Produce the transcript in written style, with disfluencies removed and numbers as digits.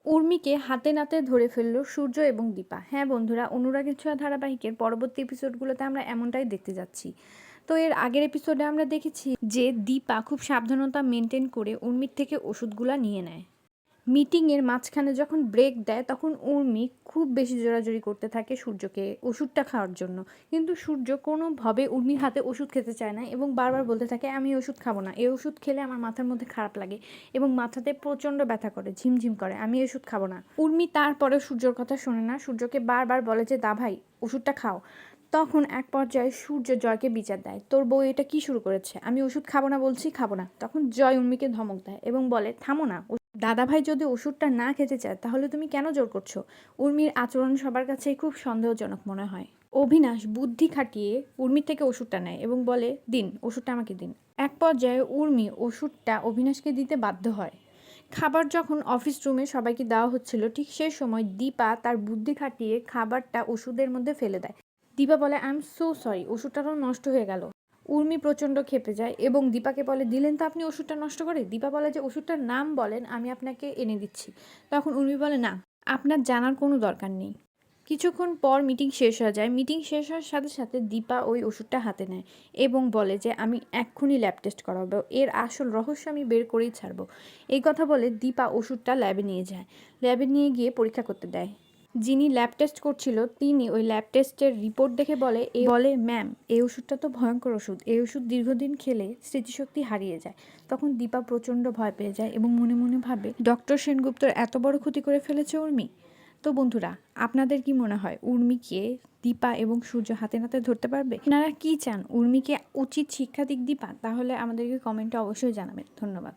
উর্মিকে হাতে নাতে ধরে ফেলল সূর্য এবং দীপা। হ্যাঁ বন্ধুরা, অনুরাগের ছোঁয়া ধারাবাহিকের পরবর্তী এপিসোডগুলোতে আমরা এমনটাই দেখতে যাচ্ছি। তো এর আগের এপিসোডে আমরা দেখেছি যে দীপা খুব সাবধানতা মেনটেন করে উর্মির থেকে ওষুধগুলা নিয়ে নেয়। মিটিংয়ের মাঝখানে যখন ব্রেক দেয় তখন উর্মি খুব বেশি জোরাজুরি করতে থাকে সূর্যকে ওষুধটা খাওয়ার জন্য, কিন্তু সূর্য কোনোভাবে উর্মির হাতে ওষুধ খেতে চায় না এবং বারবার বলতে থাকে আমি ওষুধ খাবো না, এই ওষুধ খেলে আমার মাথার মধ্যে খারাপ লাগে এবং মাথাতে প্রচণ্ড ব্যথা করে, ঝিমঝিম করে, আমি ওষুধ খাবো না। উর্মি তারপরে সূর্যর কথা শোনে না, সূর্যকে বারবার বলে যে দা ভাই ওষুধটা খাও। তখন এক পর্যায়ে সূর্য জয়কে বিচার দেয়, তোর বউ এটা কি শুরু করেছে, আমি ওষুধ খাবো না বলছি, খাবো না। তখন জয় উর্মিকে ধমক দেয় এবং বলে থামো না, দাদাভাই যদি ওষুধটা না খেতে চায় তাহলে তুমি কেন জোর করছো। উর্মির আচরণ সবার কাছেই খুব সন্দেহজনক মনে হয়। অভিনাশ বুদ্ধি খাটিয়ে উর্মির থেকে ওষুধটা নেয় এবং বলে দিন ওষুধটা আমাকে দিন। এক পর্যায়ে উর্মি ওষুধটা অভিনাশকে দিতে বাধ্য হয়। খাবার যখন অফিস রুমে সবাইকে দেওয়া হচ্ছিল ঠিক সেই সময় দীপা তার বুদ্ধি খাটিয়ে খাবারটা ওষুধের মধ্যে ফেলে দেয়। দীপা বলে আই এম সো সরি, ওষুধটা তো নষ্ট হয়ে গেল। উর্মি প্রচণ্ড ক্ষেপে যায় এবং দীপাকে বলে দিলেন তো আপনি ওষুধটা নষ্ট করে। দীপা বলে যে ওষুধটার নাম বলেন, আমি আপনাকে এনে দিচ্ছি। তখন উর্মি বলে না, আপনার জানার কোনো দরকার নেই। কিছুক্ষণ পর মিটিং শেষ হয়ে যায়। মিটিং শেষ হওয়ার সাথে সাথে দীপা ওই ওষুধটা হাতে নেয় এবং বলে যে আমি এক্ষুনি ল্যাব টেস্ট করাবো, এর আসল রহস্য আমি বের করেই ছাড়বো। এই কথা বলে দীপা ওষুধটা ল্যাবে নিয়ে যায়। ল্যাবে নিয়ে গিয়ে পরীক্ষা করতে দেয়। যিনি ল্যাব টেস্ট করছিল তিনি ওই ল্যাব টেস্টের রিপোর্ট দেখে বলে ম্যাম এই ওষুধটা তো ভয়ঙ্কর ওষুধ, এই ওষুধ দীর্ঘদিন খেলে স্মৃতিশক্তি হারিয়ে যায়। তখন দীপা প্রচণ্ড ভয় পেয়ে যায় এবং মনে মনে ভাবে ডক্টর সেনগুপ্তর এত বড় ক্ষতি করে ফেলেছে উর্মি। তো বন্ধুরা, আপনাদের কি মনে হয় উর্মিকে দীপা এবং সূর্য হাতে নাতে ধরতে পারবে? আপনারা কি চান, উর্মিকে উচিত শিক্ষা দিক দীপা? তাহলে আমাদেরকে কমেন্টে অবশ্যই জানাবেন। ধন্যবাদ।